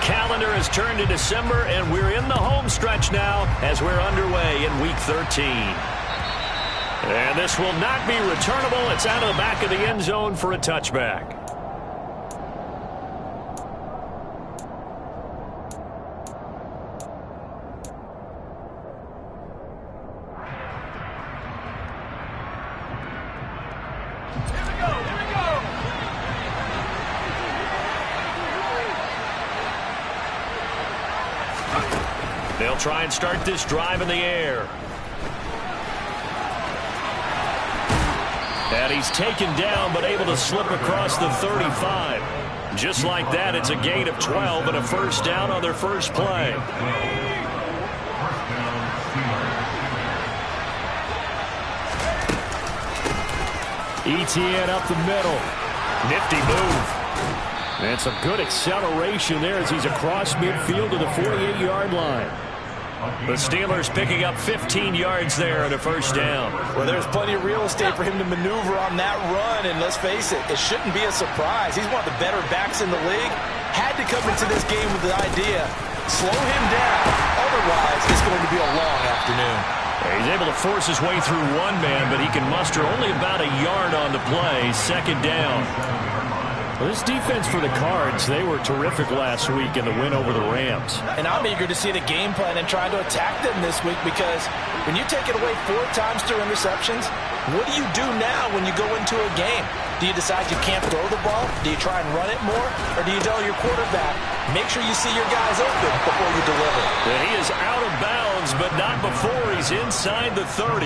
calendar has turned to December, and we're in the home stretch now as we're underway in Week 13. And this will not be returnable. It's out of the back of the end zone for a touchback. They'll try and start this drive in the air. And he's taken down, but able to slip across the 35. Just like that, it's a gain of 12 and a first down on their first play. ETN up the middle. Nifty move. And some good acceleration there as he's across midfield to the 48-yard line. The Steelers picking up 15 yards there and a first down. Well, there's plenty of real estate for him to maneuver on that run, and let's face it, it shouldn't be a surprise. He's one of the better backs in the league. Had to come into this game with the idea, slow him down. Otherwise, it's going to be a long afternoon. He's able to force his way through one man, but he can muster only about a yard on the play. Second down. Well, this defense for the Cards, they were terrific last week in the win over the Rams. And I'm eager to see the game plan and try to attack them this week, because when you take it away 4 times through interceptions, what do you do now when you go into a game? Do you decide you can't throw the ball? Do you try and run it more? Or do you tell your quarterback, make sure you see your guys open before you deliver? Yeah, he is out of bounds, but not before he's inside the 30.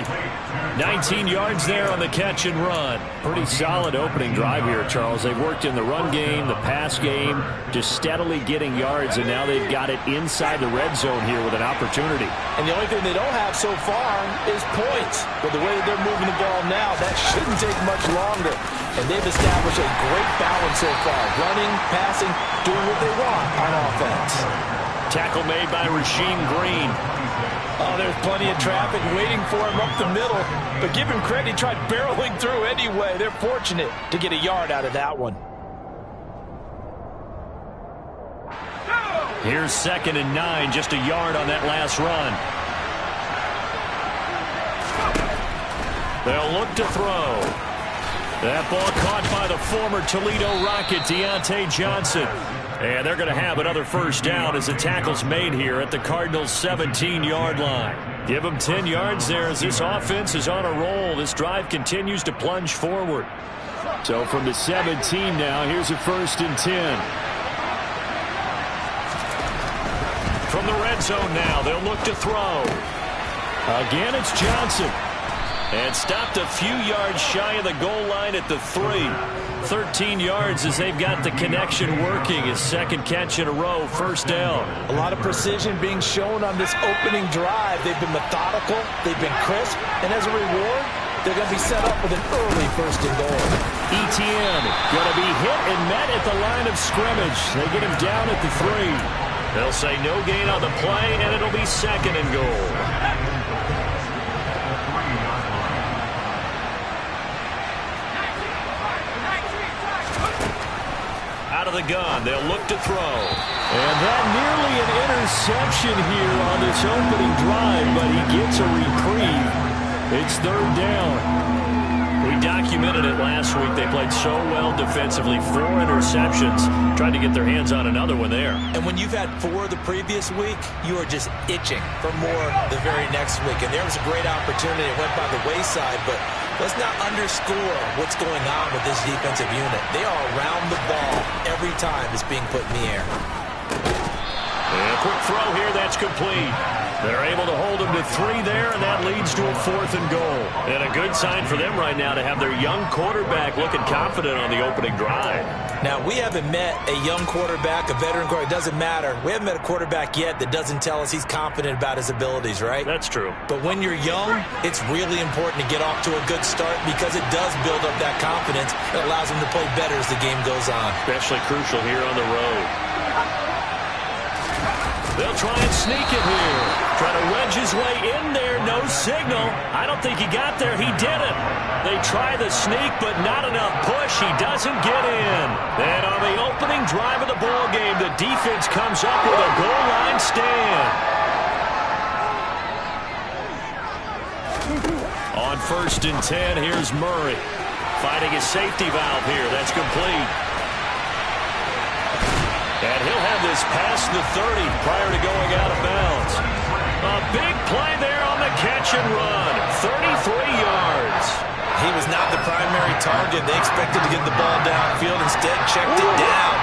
19 yards there on the catch and run. Pretty solid opening drive here, Charles. They've worked in the run game, the pass game, just steadily getting yards, and now they've got it inside the red zone here with an opportunity. And the only thing they don't have so far is points. But the way that they're moving the ball now, that shouldn't take much longer. And they've established a great balance so far. Running, passing, doing what they want on offense. Tackle made by Rasheem Green. Oh, there's plenty of traffic waiting for him up the middle. But give him credit, he tried barreling through anyway. They're fortunate to get a yard out of that one. Here's 2nd and 9, just a yard on that last run. They'll look to throw. That ball caught by the former Toledo Rocket, Deontay Johnson. And they're going to have another first down as the tackle's made here at the Cardinals' 17-yard line. Give them 10 yards there as this offense is on a roll. This drive continues to plunge forward. So from the 17 now, here's a 1st and 10. From the red zone now, they'll look to throw. Again, it's Johnson. And stopped a few yards shy of the goal line at the 3. 13 yards as they've got the connection working. His 2nd catch in a row, first down. A lot of precision being shown on this opening drive. They've been methodical, they've been crisp, and as a reward, they're going to be set up with an early 1st and goal. ETN going to be hit and met at the line of scrimmage. They get him down at the 3. They'll say no gain on the play, and it'll be 2nd and goal. Out of the gun, they'll look to throw. And that nearly an interception here on this opening drive, but he gets a reprieve. It's 3rd down. We documented it last week. They played so well defensively. 4 interceptions. Tried to get their hands on another one there. And when you've had 4 the previous week, you are just itching for more the very next week. And there was a great opportunity. It went by the wayside, but let's not underscore what's going on with this defensive unit. They are around the ball every time it's being put in the air. And a quick throw here, that's complete. They're able to hold him to 3 there, and that leads to a 4th and goal. And a good sign for them right now to have their young quarterback looking confident on the opening drive. Now, we haven't met a young quarterback, a veteran quarterback. It doesn't matter. We haven't met a quarterback yet that doesn't tell us he's confident about his abilities, right? That's true. But when you're young, it's really important to get off to a good start because it does build up that confidence that allows him to play better as the game goes on. Especially crucial here on the road. They'll try and sneak it here. Try to wedge his way in there no signal. I don't think he got there. He didn't. They try the sneak, but not enough push. He doesn't get in. And on the opening drive of the ball game, the defense comes up with a goal line stand. On 1st and 10, here's Murray. Finding his safety valve here. That's complete. And he'll have this past the 30 prior to going out of bounds. A big play there on the catch and run. 33 yards. He was not the primary target. They expected to get the ball downfield. Instead, checked it down.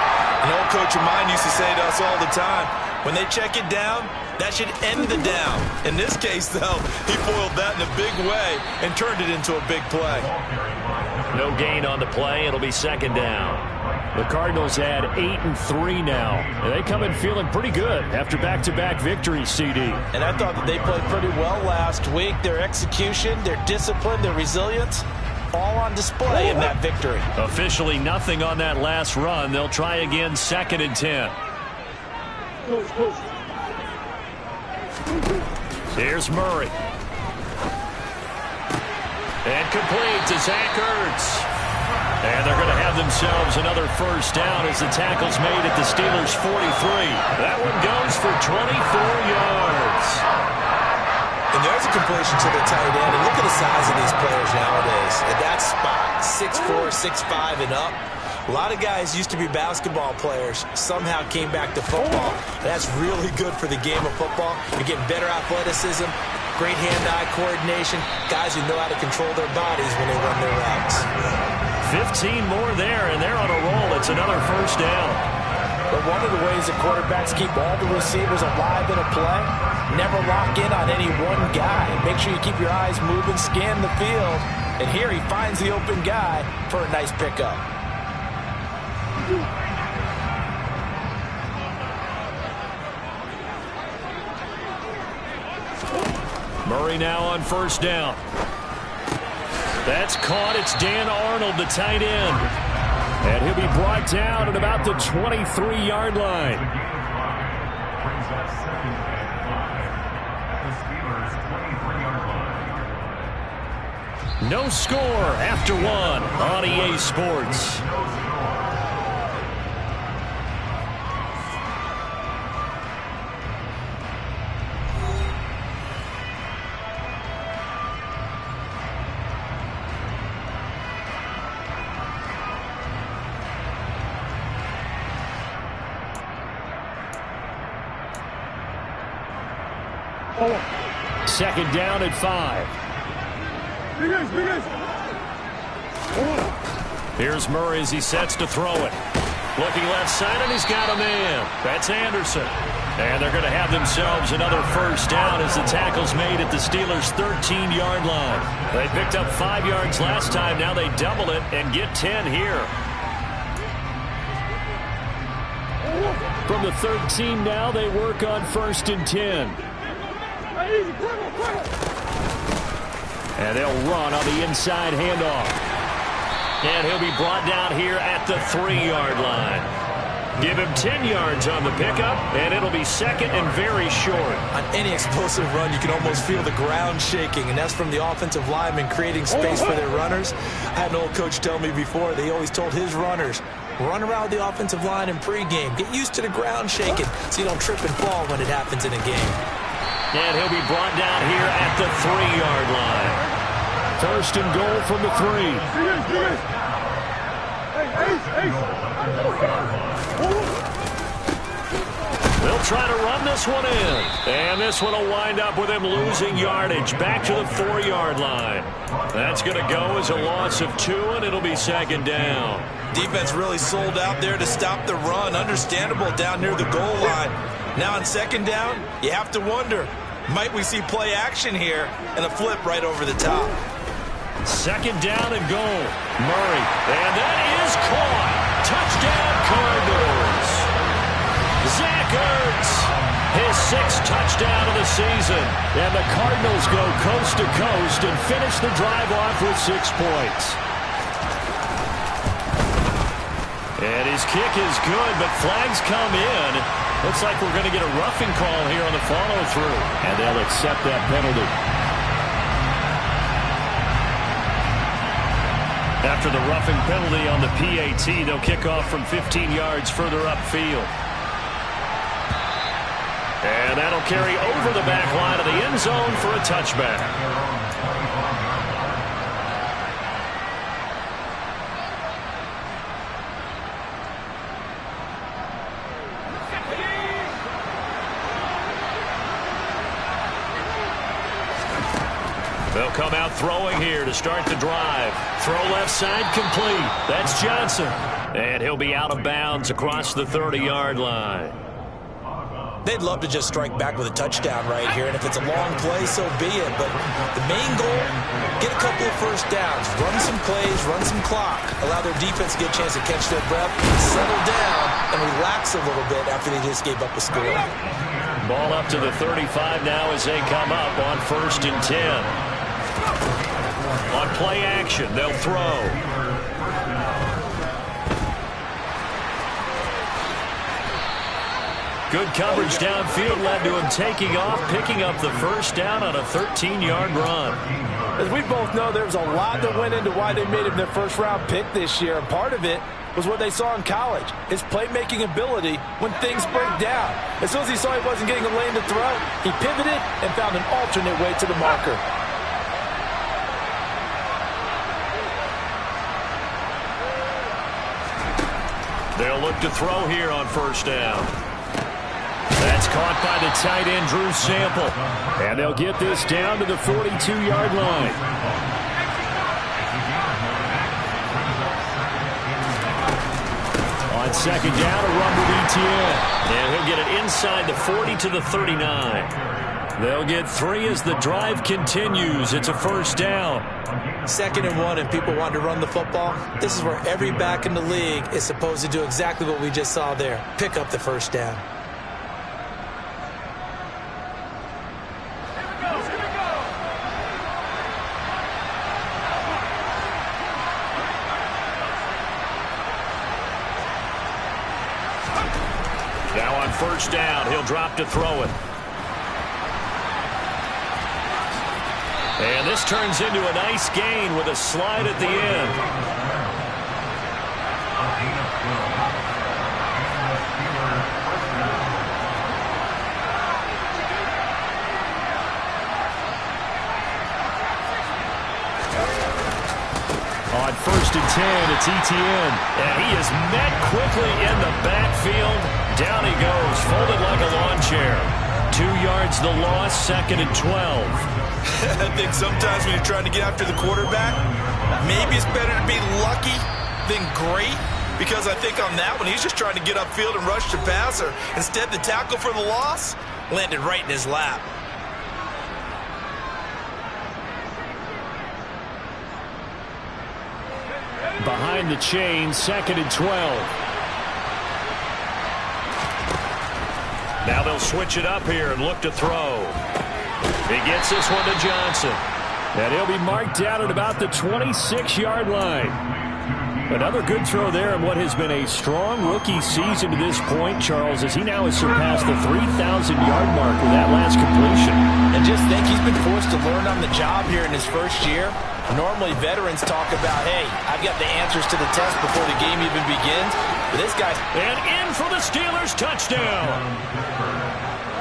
An old coach of mine used to say to us all the time, when they check it down, that should end the down. In this case, though, he foiled that in a big way and turned it into a big play. No gain on the play. It'll be 2nd down. The Cardinals had 8-3 now. And they come in feeling pretty good after back-to-back victories, CD. And I thought that they played pretty well last week. Their execution, their discipline, their resilience, all on display in that victory. Officially nothing on that last run. They'll try again 2nd and 10. Here's Murray. And complete to Zach Ertz. And they're going to have themselves another 1st down as the tackle's made at the Steelers' 43. That one goes for 24 yards. And there's a completion to the tight end. And look at the size of these players nowadays. At that spot, 6'4", 6'5", and up. A lot of guys used to be basketball players, somehow came back to football. That's really good for the game of football. You're getting better athleticism, great hand-eye coordination, guys who know how to control their bodies when they run their routes. 15 more there, and they're on a roll. It's another 1st down. But one of the ways that quarterbacks keep all the receivers alive in a play, never lock in on any one guy. Make sure you keep your eyes moving, scan the field. And here he finds the open guy for a nice pickup. Murray now on 1st down. That's caught. It's Dan Arnold, the tight end. And he'll be brought down at about the 23-yard line. No score after 1 on EA Sports. Second down at 5. Here's Murray as he sets to throw it. Looking left side, and he's got a man. That's Anderson. And they're going to have themselves another 1st down as the tackle's made at the Steelers' 13-yard line. They picked up 5 yards last time. Now they double it and get 10 here. From the 13 now, they work on 1st and 10. And they'll run on the inside handoff. And he'll be brought down here at the 3-yard line. Give him 10 yards on the pickup, and it'll be 2nd and very short. On any explosive run, you can almost feel the ground shaking, and that's from the offensive linemen creating space for their runners. I had an old coach tell me before, they always told his runners, run around the offensive line in pregame. Get used to the ground shaking so you don't trip and fall when it happens in a game. And he'll be brought down here at the 3-yard line. 1st and goal from the 3. They'll try to run this one in. And this one will wind up with him losing yardage back to the 4-yard line. That's going to go as a loss of 2, and it'll be 2nd down. Defense really sold out there to stop the run. Understandable down near the goal line. Now on 2nd down, you have to wonder, might we see play action here and a flip right over the top? 2nd down and goal. Murray. And that is caught. Touchdown Cardinals. Zach Ertz. His 6th touchdown of the season. And the Cardinals go coast to coast and finish the drive off with 6 points. And his kick is good, but flags come in. Looks like we're going to get a roughing call here on the follow-through. And they'll accept that penalty. After the roughing penalty on the PAT, they'll kick off from 15 yards further upfield. And that'll carry over the back line of the end zone for a touchback. They'll come out throwing here to start the drive. Throw left side complete. That's Johnson. And he'll be out of bounds across the 30-yard line. They'd love to just strike back with a touchdown right here, and if it's a long play, so be it. But the main goal, get a couple of first downs, run some plays, run some clock, allow their defense to get a chance to catch their breath, settle down, and relax a little bit after they just gave up a score. Ball up to the 35 now as they come up on 1st and 10. On play action, they'll throw. Good coverage downfield led to him taking off, picking up the first down on a 13-yard run. As we both know, there's a lot that went into why they made him their first-round pick this year. And part of it was what they saw in college, his playmaking ability when things break down. As soon as he saw he wasn't getting a lane to throw, he pivoted and found an alternate way to the marker. They'll look to throw here on 1st down. That's caught by the tight end, Drew Sample. And they'll get this down to the 42-yard line. On 2nd down, a run with Etienne. And he'll get it inside the 40 to the 39. They'll get 3 as the drive continues. It's a 1st down. 2nd and 1, and people want to run the football. This is where every back in the league is supposed to do exactly what we just saw there. Pick up the 1st down. Now on 1st down, he'll drop to throw it. And this turns into a nice gain with a slide at the end. On 1st and 10, it's Etienne. And he is met quickly in the backfield. Down he goes, folded like a lawn chair. 2 yards the loss, 2nd and 12. I think sometimes when you're trying to get after the quarterback, maybe it's better to be lucky than great, because I think on that one, he's just trying to get upfield and rush the passer. Instead, the tackle for the loss landed right in his lap. Behind the chain, 2nd and 12. Now they'll switch it up here and look to throw. He gets this one to Johnson. And he'll be marked down at about the 26-yard line. Another good throw there in what has been a strong rookie season to this point, Charles, as he now has surpassed the 3,000-yard mark with that last completion. And just think, he's been forced to learn on the job here in his first year. Normally, veterans talk about, hey, I've got the answers to the test before the game even begins. But this guy's... And in for the Steelers, touchdown.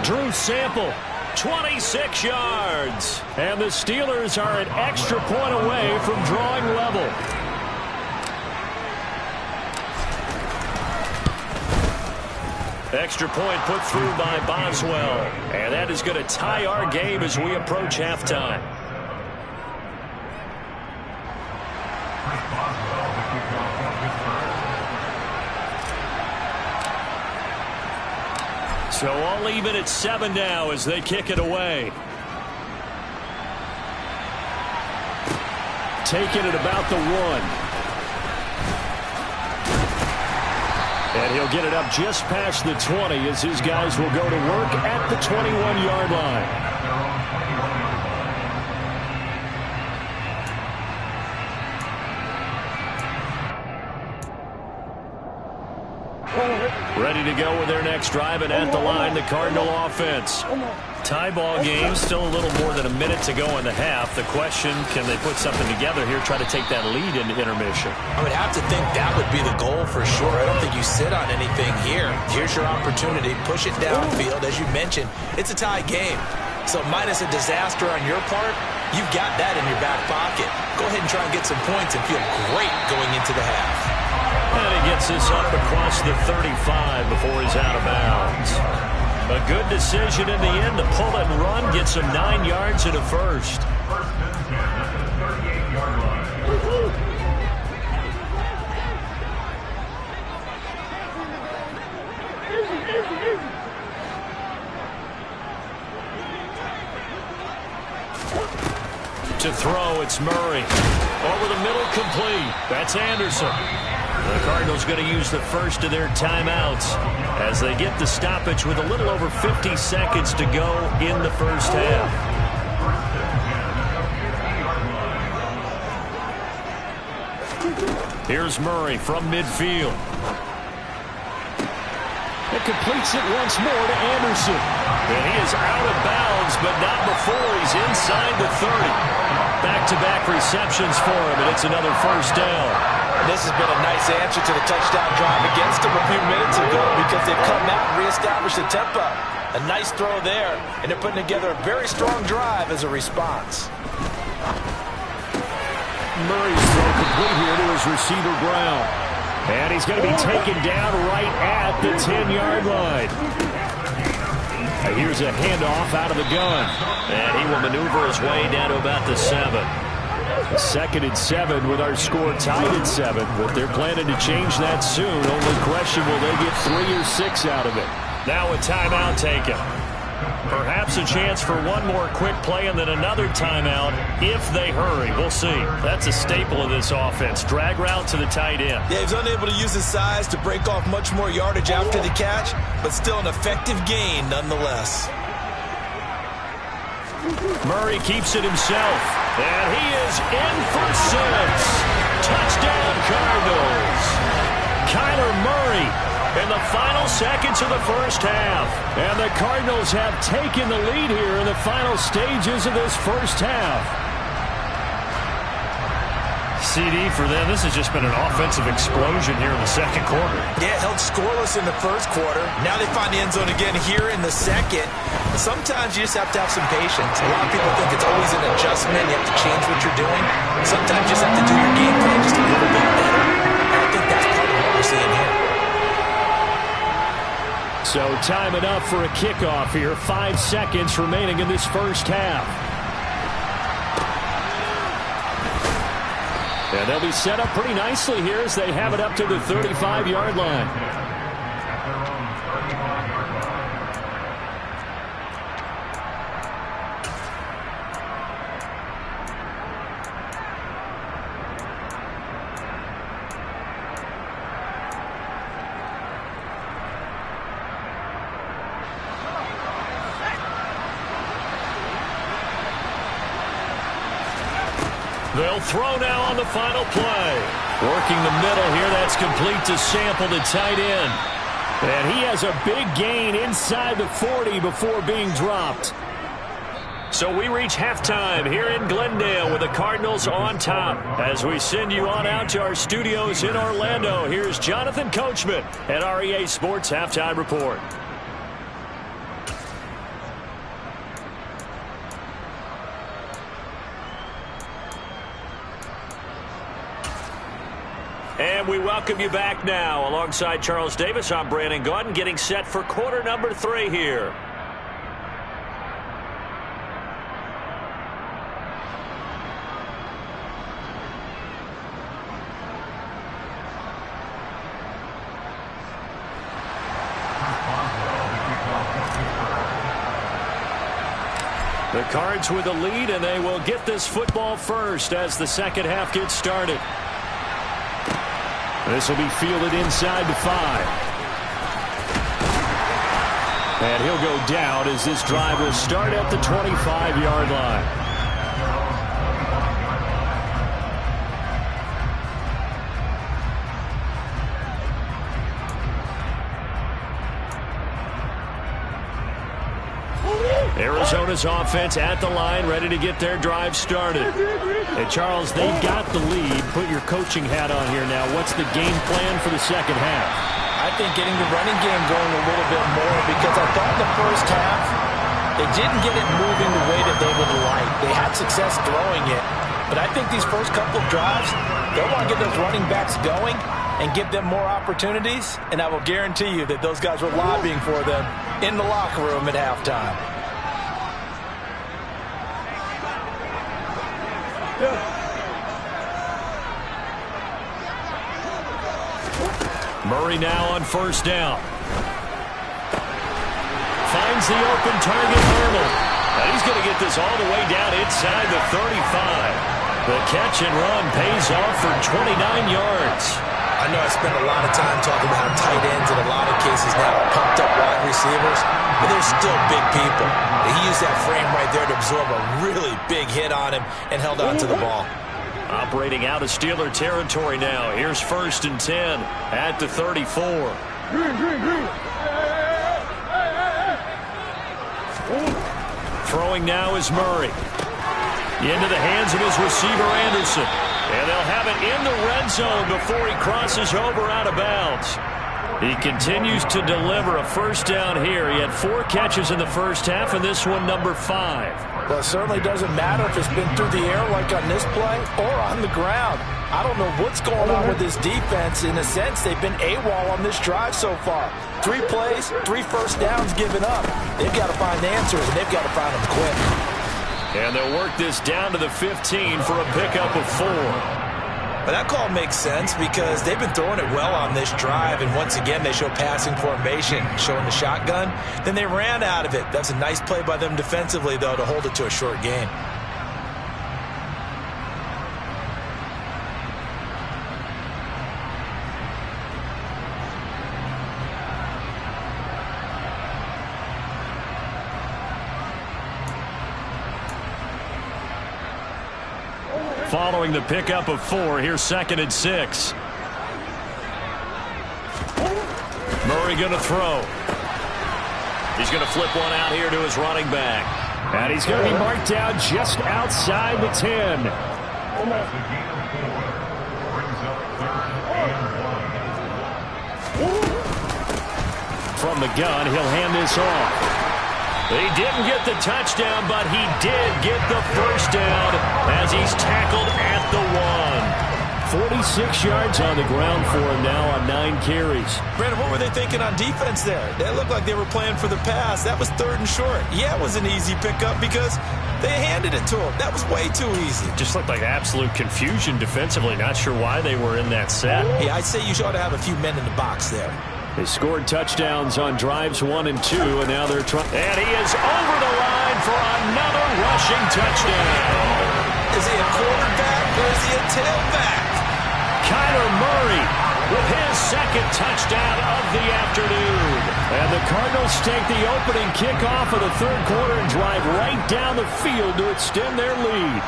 Drew Sample, 26 yards. And the Steelers are an extra point away from drawing level. Extra point put through by Boswell. And that is going to tie our game as we approach halftime. So all even at 7 now as they kick it away. Taking it about the 1. And he'll get it up just past the 20 as his guys will go to work at the 21-yard line. Ready to go with their next drive, and at the line, the Cardinal offense. Tie ball game, still a little more than a minute to go in the half. The question, can they put something together here, try to take that lead into intermission? I would have to think that would be the goal for sure. I don't think you sit on anything here. Here's your opportunity. Push it downfield. As you mentioned, it's a tie game. So minus a disaster on your part, you've got that in your back pocket. Go ahead and try and get some points and feel great going into the half. And he gets this up across the 35 before he's out of bounds. A good decision in the end to pull it and run, gets him 9 yards and a first. To throw, it's Murray. Over the middle, complete. That's Anderson. The Cardinals going to use the first of their timeouts as they get the stoppage with a little over 50 seconds to go in the first half. Here's Murray from midfield. It completes it once more to Anderson. And he is out of bounds, but not before he's inside the 30. Back-to-back receptions for him, and it's another first down. This has been a nice answer to the touchdown drive against them a few minutes ago because they've come out and reestablished the tempo. A nice throw there, and they're putting together a very strong drive as a response. Murray's throw complete here to his receiver, Brown. And he's going to be taken down right at the 10-yard line. Here's a handoff out of the gun. And he will maneuver his way down to about the 7. 2nd and 7 with our score tied at 7. But they're planning to change that soon. Only question, will they get 3 or 6 out of it? Now a timeout taken. Perhaps a chance for one more quick play and then another timeout if they hurry. We'll see. That's a staple of this offense. Drag route to the tight end. Yeah, he's unable to use his size to break off much more yardage after the catch, but still an effective gain nonetheless. Murray keeps it himself, and he is in for 6. Touchdown, Cardinals. Kyler Murray in the final seconds of the first half. And the Cardinals have taken the lead here in the final stages of this first half. CD for them, this has just been an offensive explosion here in the second quarter. Yeah, held scoreless in the first quarter. Now they find the end zone again here in the second. Sometimes you just have to have some patience. A lot of people think it's always an adjustment. You have to change what you're doing. Sometimes you just have to do your game plan just a little bit better. And I think that's part of what we're seeing here. So time enough for a kickoff here. 5 seconds remaining in this first half. And they'll be set up pretty nicely here as they have it up to the 35-yard line. They'll throw now on the final play. Working the middle here. That's complete to Sample, the tight end. And he has a big gain inside the 40 before being dropped. So we reach halftime here in Glendale with the Cardinals on top. As we send you on out to our studios in Orlando, here's Jonathan Coachman at REA Sports Halftime Report. And we welcome you back now. Alongside Charles Davis, I'm Brandon Gaudin, getting set for quarter number 3 here. The Cards with the lead, and they will get this football first as the second half gets started. This will be fielded inside the 5. And he'll go down as this drive will start at the 25-yard line. Arizona's offense at the line, ready to get their drive started. Hey, Charles, they got the lead. Put your coaching hat on here now. What's the game plan for the second half? I think getting the running game going a little bit more, because I thought in the first half they didn't get it moving the way that they would like. They had success throwing it, but I think these first couple of drives, they'll want to get those running backs going and give them more opportunities, and I will guarantee you that those guys were lobbying for them in the locker room at halftime. Murray now on first down. Finds the open target, Arnold. And he's going to get this all the way down inside the 35. The catch and run pays off for 29 yards. I know I spent a lot of time talking about how tight ends in a lot of cases now are pumped up wide receivers, but they're still big people. He used that frame right there to absorb a really big hit on him and held on to the ball. Operating out of Steeler territory now. Here's 1st and 10 at the 34. Throwing now is Murray. Into the hands of his receiver, Anderson. And they'll have it in the red zone before he crosses over out of bounds. He continues to deliver a first down here. He had 4 catches in the first half, and this one number 5. Well, it certainly doesn't matter if it's been through the air like on this play or on the ground. I don't know what's going on with this defense. In a sense, they've been AWOL on this drive so far. 3 plays, 3 first downs given up. They've got to find answers, and they've got to find them quick. And they'll work this down to the 15 for a pickup of 4. But that call makes sense because they've been throwing it well on this drive, and once again they show passing formation, showing the shotgun. Then they ran out of it. That's a nice play by them defensively, though, to hold it to a short gain. Following the pickup of 4, here's 2nd and 6. Murray going to throw. He's going to flip one out here to his running back. And he's going to be marked down just outside the 10. From the gun, he'll hand this off. He didn't get the touchdown, but he did get the first down as he's tackled at the 1. 46 yards on the ground for him now on 9 carries. Brandon, what were they thinking on defense there? They looked like they were playing for the pass. That was 3rd and short. Yeah, it was an easy pickup because they handed it to him. That was way too easy. Just looked like absolute confusion defensively. Not sure why they were in that set. Yeah, I'd say you ought to have a few men in the box there. They scored touchdowns on drives 1 and 2, and now they're trying. And he is over the line for another rushing touchdown. Is he a quarterback or is he a tailback? Kyler Murray with his 2nd touchdown of the afternoon. And the Cardinals take the opening kickoff of the 3rd quarter and drive right down the field to extend their lead.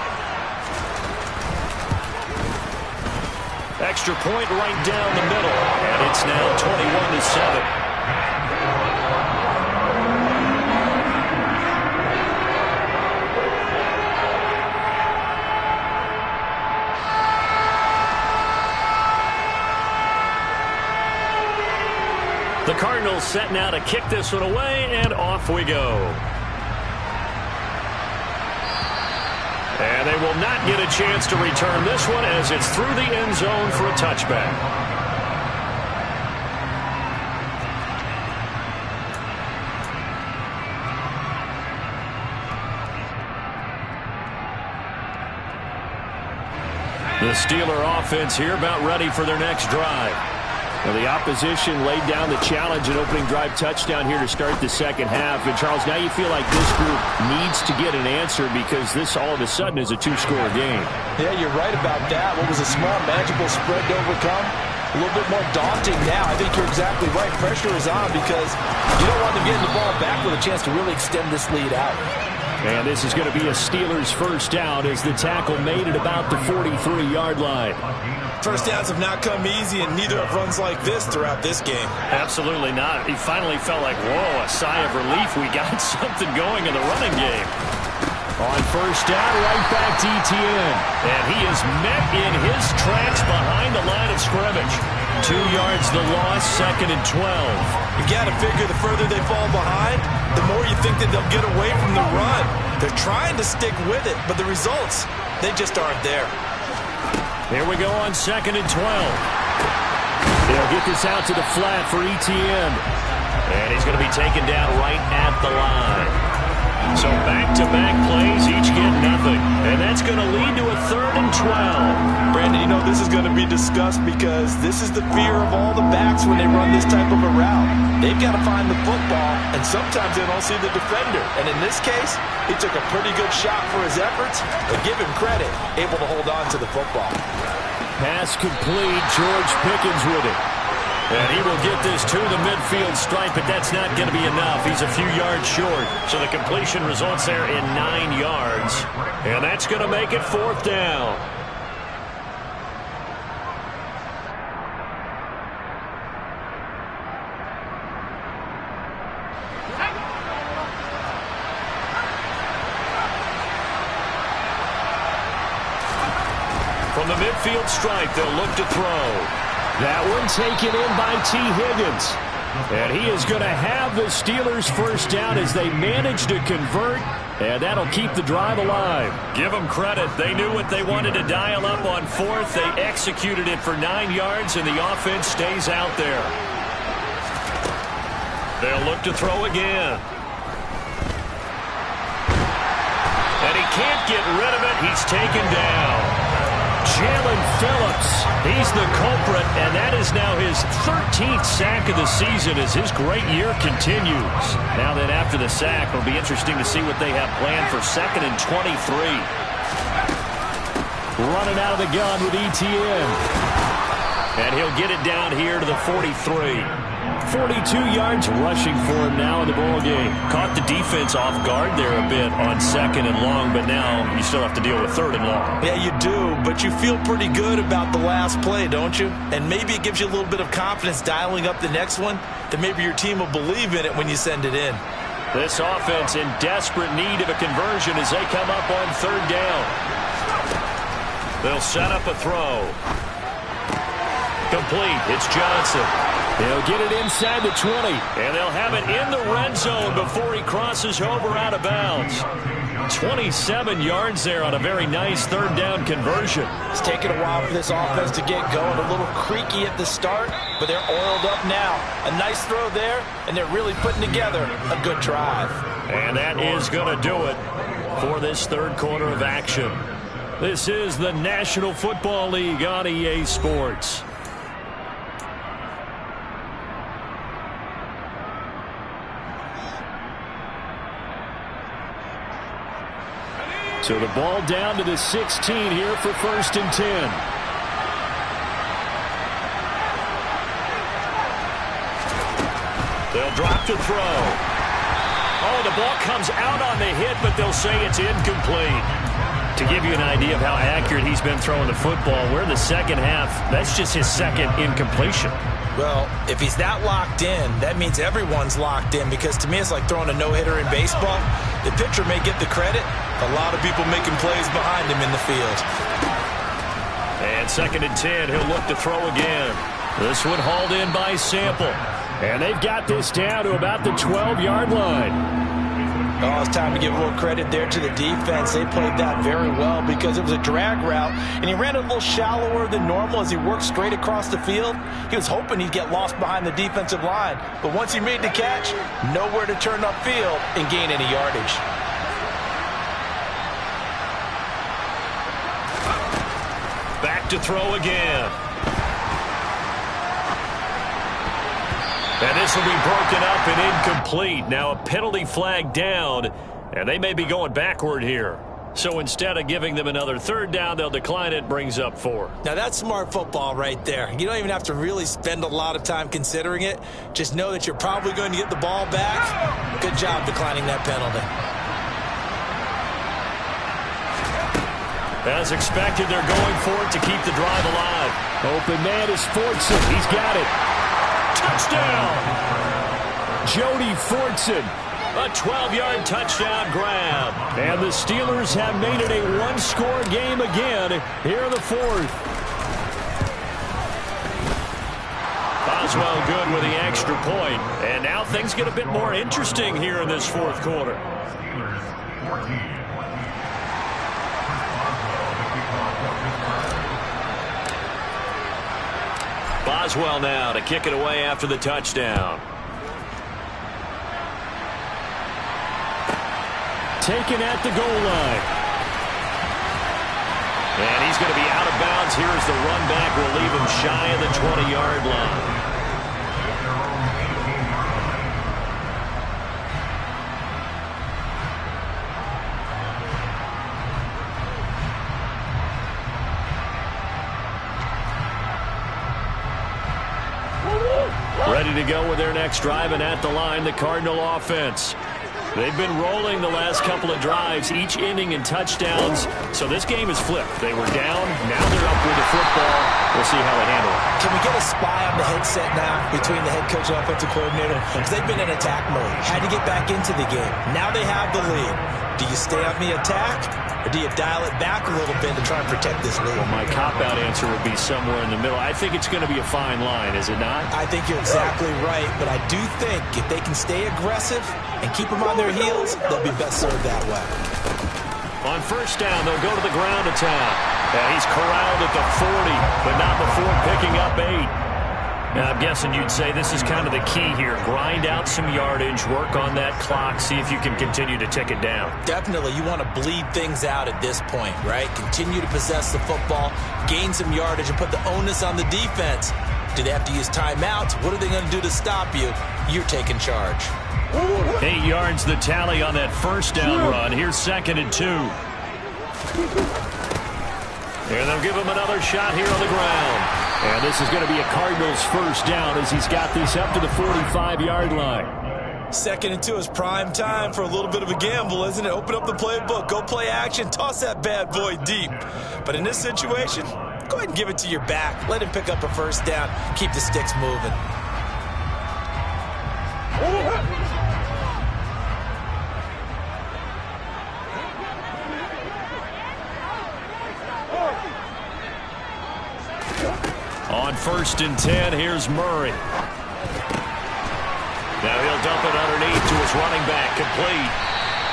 Extra point right down the middle, and it's now 21-7. The Cardinals set now to kick this one away, and off we go. And they will not get a chance to return this one as it's through the end zone for a touchback. The Steeler offense here about ready for their next drive. Well, the opposition laid down the challenge and opening drive touchdown here to start the second half. And, Charles, now you feel like this group needs to get an answer because this all of a sudden is a 2-score game. Yeah, you're right about that. What was a small, manageable spread to overcome? A little bit more daunting now. I think you're exactly right. Pressure is on because you don't want them getting the ball back with a chance to really extend this lead out. And this is going to be a Steelers first down as the tackle made at about the 43-yard line. First downs have not come easy, and neither have runs like this throughout this game. Absolutely not. He finally felt like, whoa, a sigh of relief. We got something going in the running game. On first down, right back to Etienne. And he is met in his tracks behind the line of scrimmage. 2 yards the loss, 2nd and 12. You got to figure the further they fall behind, the more you think that they'll get away from the run. They're trying to stick with it, but the results, they just aren't there. Here we go on 2nd and 12. They'll get this out to the flat for Etienne. And he's going to be taken down right at the line. So back-to-back plays, each get nothing. And that's going to lead to a 3rd and 12. Brandon, you know this is going to be discussed because this is the fear of all the backs when they run this type of a route. They've got to find the football, and sometimes they don't see the defender. And in this case, he took a pretty good shot for his efforts, but give him credit, able to hold on to the football. Pass complete, George Pickens with it. And he will get this to the midfield stripe, but that's not going to be enough. He's a few yards short. So the completion results there in 9 yards. And that's going to make it 4th down. From the midfield stripe, they'll look to throw. That one taken in by T. Higgins. And he is going to have the Steelers first down as they manage to convert. And that'll keep the drive alive. Give them credit. They knew what they wanted to dial up on 4th. They executed it for 9 yards, and the offense stays out there. They'll look to throw again. And he can't get rid of it. He's taken down. Jalen Phillips, he's the culprit, and that is now his 13th sack of the season as his great year continues. Now that after the sack, it'll be interesting to see what they have planned for 2nd and 23. Running out of the gun with Etienne. And he'll get it down here to the 43. 42 yards rushing for him now in the ball game. Caught the defense off guard there a bit on 2nd and long, but now you still have to deal with 3rd and long. Yeah, you do, but you feel pretty good about the last play, don't you? And maybe it gives you a little bit of confidence dialing up the next one, that maybe your team will believe in it when you send it in. This offense in desperate need of a conversion as they come up on 3rd down. They'll set up a throw. Complete. It's Johnson. They'll get it inside the 20. And they'll have it in the red zone before he crosses over out of bounds. 27 yards there on a very nice 3rd down conversion. It's taken a while for this offense to get going. A little creaky at the start, but they're oiled up now. A nice throw there, and they're really putting together a good drive. And that is going to do it for this 3rd quarter of action. This is the National Football League on EA Sports. So the ball down to the 16 here for 1st and 10. They'll drop to throw. Oh, the ball comes out on the hit, but they'll say it's incomplete. To give you an idea of how accurate he's been throwing the football, we're in the 2nd half. That's just his 2nd incompletion. Well, if he's that locked in, that means everyone's locked in, because to me it's like throwing a no-hitter in baseball. The pitcher may get the credit, a lot of people making plays behind him in the field. And 2nd and 10, he'll look to throw again. This one hauled in by Sample. And they've got this down to about the 12-yard line. Oh, it's time to give a little credit there to the defense. They played that very well because it was a drag route, and he ran a little shallower than normal as he worked straight across the field. He was hoping he'd get lost behind the defensive line, but once he made the catch, nowhere to turn upfield and gain any yardage. Back to throw again. And this will be broken up and incomplete. Now a penalty flag down, and they may be going backward here. So instead of giving them another 3rd down, they'll decline it, brings up 4. Now that's smart football right there. You don't even have to really spend a lot of time considering it. Just know that you're probably going to get the ball back. Good job declining that penalty. As expected, they're going for it to keep the drive alive. Open man is Fortson. He's got it. Touchdown! Jody Fortson. A 12-yard touchdown grab. And the Steelers have made it a one-score game again here in the fourth. Boswell good with the extra point. And now things get a bit more interesting here in this fourth quarter. Boswell now to kick it away after the touchdown. Taken at the goal line. And he's going to be out of bounds here as the run back will leave him shy of the 20-yard line. Ready to go with their next drive, and at the line, the Cardinal offense. They've been rolling the last couple of drives, each ending in touchdowns. So this game is flipped. They were down. Now they're up with the football. We'll see how they handle it. Can we get a spy on the headset now between the head coach and offensive coordinator? Because they've been in attack mode. Had to get back into the game. Now they have the lead. Do you stay on the attack, or do you dial it back a little bit to try and protect this lead? Well, my cop-out answer would be somewhere in the middle. I think it's going to be a fine line, is it not? I think you're exactly right, but I do think if they can stay aggressive and keep them on their heels, they'll be best served that way. On first down, they'll go to the ground attack. And he's corralled at the 40, but not before picking up 8. Now, I'm guessing you'd say this is kind of the key here. Grind out some yardage, work on that clock, see if you can continue to tick it down. Definitely. You want to bleed things out at this point, right? Continue to possess the football, gain some yardage, and put the onus on the defense. Do they have to use timeouts? What are they going to do to stop you? You're taking charge. 8 yards the tally on that first down run. Here's 2nd and 2. And they'll give him another shot here on the ground. And this is going to be a Cardinals first down as he's got this up to the 45-yard line. 2nd and 2 is prime time for a little bit of a gamble, isn't it? Open up the playbook, go play action, toss that bad boy deep. But in this situation, go ahead and give it to your back. Let him pick up a first down. Keep the sticks moving. On 1st and 10, here's Murray. Now he'll dump it underneath to his running back, complete.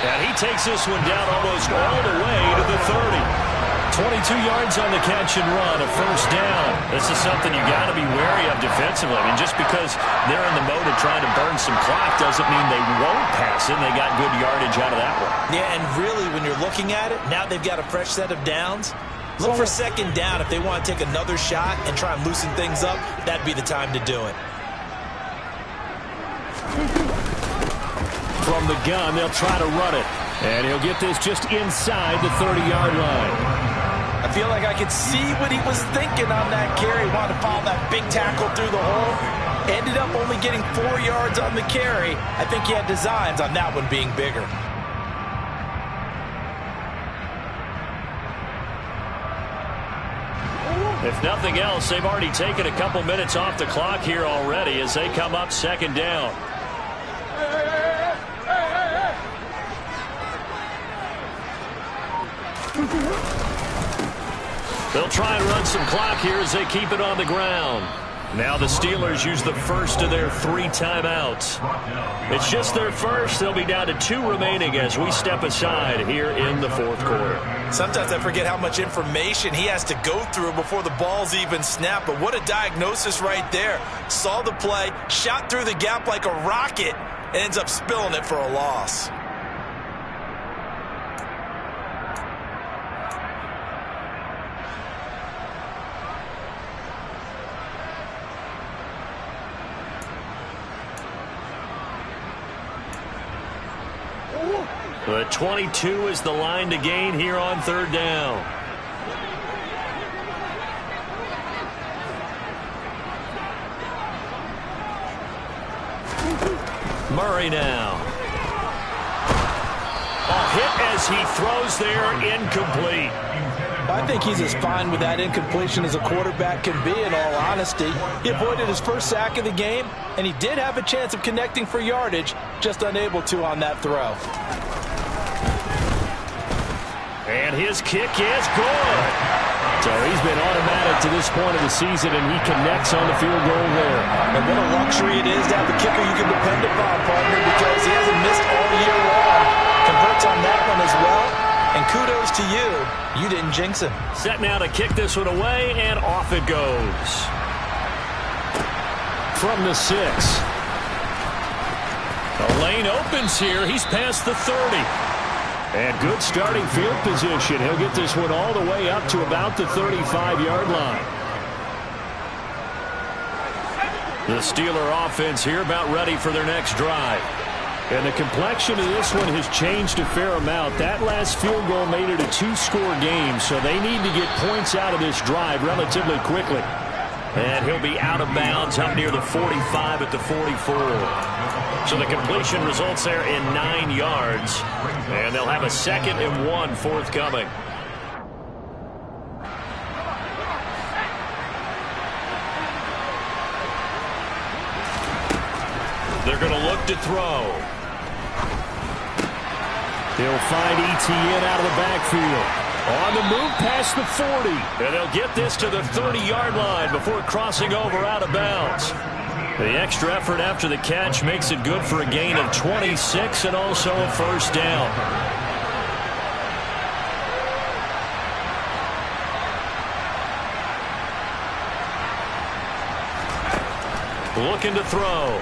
And he takes this one down almost all the way to the 30. 22 yards on the catch and run, a first down. This is something you got to be wary of defensively. I mean, just because they're in the mode of trying to burn some clock doesn't mean they won't pass it. They got good yardage out of that one. Yeah, and really, when you're looking at it, now they've got a fresh set of downs. Look for 2nd down. If they want to take another shot and try and loosen things up, that'd be the time to do it. From the gun, they'll try to run it. And he'll get this just inside the 30-yard line. I feel like I could see what he was thinking on that carry. Wanted to follow that big tackle through the hole. Ended up only getting 4 yards on the carry. I think he had designs on that one being bigger. If nothing else, they've already taken a couple minutes off the clock here already as they come up 2nd down. They'll try and run some clock here as they keep it on the ground. Now the Steelers use the first of their 3 timeouts. It's just their first. They'll be down to 2 remaining as we step aside here in the fourth quarter. Sometimes I forget how much information he has to go through before the ball's even snapped. But what a diagnosis right there. Saw the play, shot through the gap like a rocket, and ends up spilling it for a loss. But 22 is the line to gain here on 3rd down. Murray now. A hit as he throws there, incomplete. I think he's as fine with that incompletion as a quarterback can be, in all honesty. He avoided his first sack of the game, and he did have a chance of connecting for yardage, just unable to on that throw. And his kick is good. So he's been automatic to this point of the season, and he connects on the field goal there. And what a luxury it is to have a kicker you can depend upon, partner, because he hasn't missed all year long. Converts on that one as well. And kudos to you. You didn't jinx him. Set now to kick this one away, and off it goes. From the 6. The lane opens here. He's past the 30. And good starting field position. He'll get this one all the way up to about the 35-yard line. The Steeler offense here about ready for their next drive. And the complexion of this one has changed a fair amount. That last field goal made it a 2-score game, so they need to get points out of this drive relatively quickly. And he'll be out of bounds up near the 45 at the 44. So the completion results there in 9 yards. And they'll have a 2nd and 1 forthcoming. They're going to look to throw. They'll find Etienne out of the backfield. On the move past the 40. And they'll get this to the 30-yard line before crossing over out of bounds. The extra effort after the catch makes it good for a gain of 26 and also a first down. Looking to throw.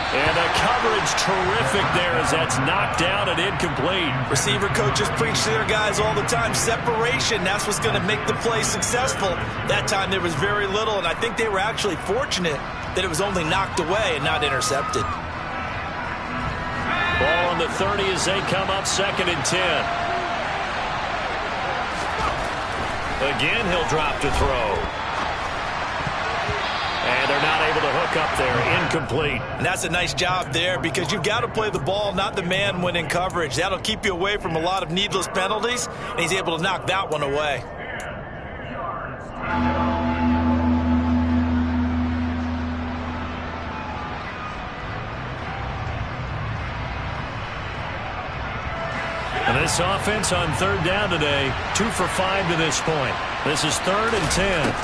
And the coverage terrific there as that's knocked down and incomplete. Receiver coaches preach to their guys all the time. Separation, that's what's going to make the play successful. That time there was very little, and I think they were actually fortunate that it was only knocked away and not intercepted. Ball on the 30 as they come up 2nd and 10. Again, he'll drop to throw. And they're not able to hook up there. Incomplete. And that's a nice job there because you've got to play the ball, not the man when in coverage. That'll keep you away from a lot of needless penalties, and he's able to knock that one away. And this offense on 3rd down today, 2 for 5 to this point. This is 3rd and 10.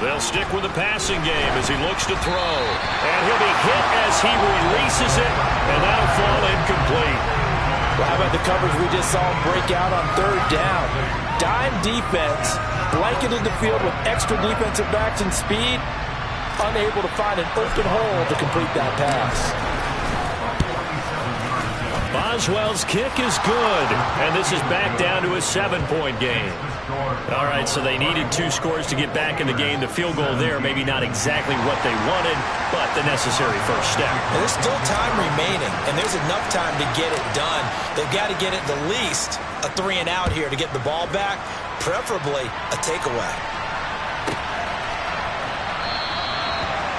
They'll stick with the passing game as he looks to throw. And he'll be hit as he releases it, and that'll fall incomplete. Well, how about the coverage we just saw him break out on 3rd down? Dime defense, blanketed the field with extra defensive backs and speed, unable to find an open hole to complete that pass. Boswell's kick is good, and this is back down to a 7-point game. All right, so they needed 2 scores to get back in the game. The field goal there, maybe not exactly what they wanted, but the necessary first step. And there's still time remaining, and there's enough time to get it done. They've got to get it the least a 3-and-out here to get the ball back, preferably a takeaway.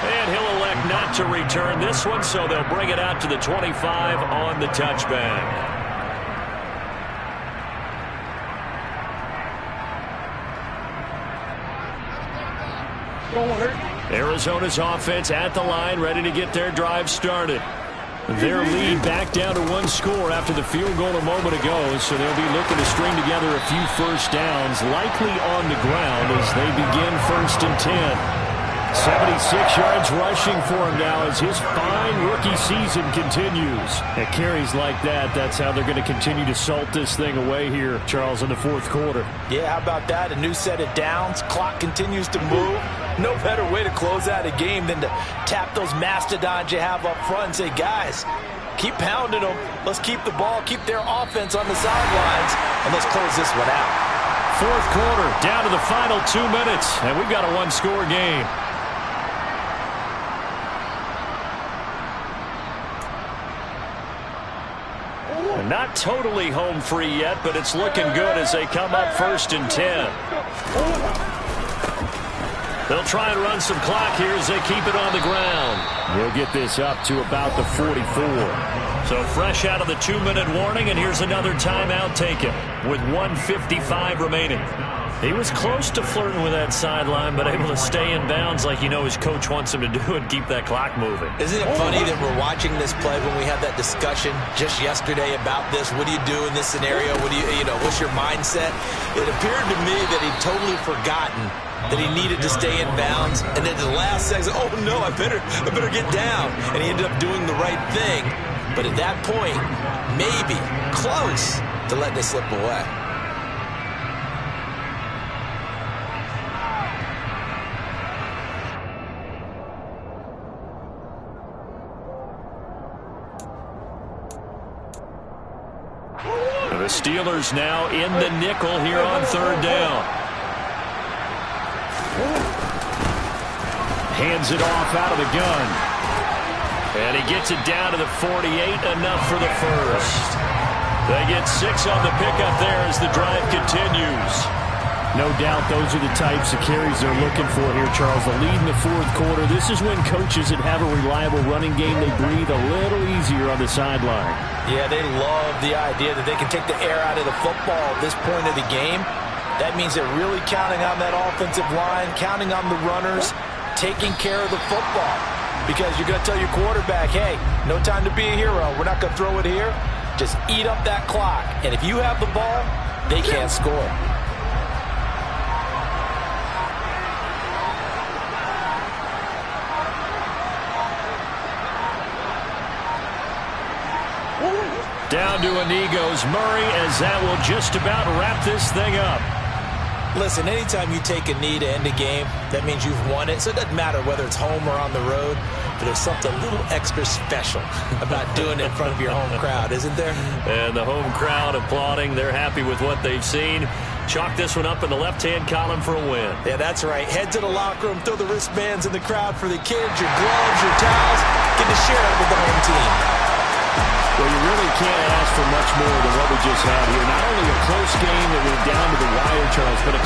And he'll elect not to return this one, so they'll bring it out to the 25 on the touchback. Arizona's offense at the line, ready to get their drive started. Their lead back down to 1 score after the field goal a moment ago, so they'll be looking to string together a few first downs, likely on the ground as they begin 1st and 10. 76 yards rushing for him now as his fine rookie season continues. At carries like that, that's how they're going to continue to salt this thing away here, Charles, in the 4th quarter. Yeah, how about that? A new set of downs. Clock continues to move. No better way to close out a game than to tap those mastodons you have up front and say, guys, keep pounding them. Let's keep the ball, keep their offense on the sidelines, and let's close this one out. 4th quarter, down to the final 2 minutes, and we've got a 1-score game. Not totally home free yet, but it's looking good as they come up 1st and 10. They'll try and run some clock here as they keep it on the ground. They'll get this up to about the 44. So So fresh out of the 2-minute warning, and here's another timeout taken with 1:55 remaining. He was close to flirting with that sideline, but able to stay in bounds like his coach wants him to do and keep that clock moving. Isn't it funny that we're watching this play when we had that discussion just yesterday about this? What do you do in this scenario? What do what's your mindset? It appeared to me that he'd totally forgotten that he needed to stay in bounds, and then at the last second, oh no, I better get down, and he ended up doing the right thing. But at that point, maybe close to letting it slip away. The Steelers now in the nickel here on 3rd down. Hands it off out of the gun. And he gets it down to the 48, enough for the first. They get 6 on the pickup there as the drive continues. No doubt those are the types of carries they're looking for here, Charles. The lead in the 4th quarter. This is when coaches that have a reliable running game, they breathe a little easier on the sideline. Yeah, they love the idea that they can take the air out of the football at this point of the game. That means they're really counting on that offensive line, counting on the runners, taking care of the football. Because you're going to tell your quarterback, hey, no time to be a hero. We're not going to throw it here. Just eat up that clock. And if you have the ball, they can't score. Down to a knee goes Murray, as that will just about wrap this thing up. Listen, anytime you take a knee to end a game, that means you've won it. So it doesn't matter whether it's home or on the road, but there's something a little extra special about doing it in front of your home crowd, isn't there? And the home crowd applauding. They're happy with what they've seen. Chalk this one up in the left-hand column for a win. Yeah, that's right. Head to the locker room, throw the wristbands in the crowd for the kids, your gloves, your towels. Get to share it with the home team. Well, you really can't ask for much more than what we just had here. Not only a close game that went down to the wire, Charles, but a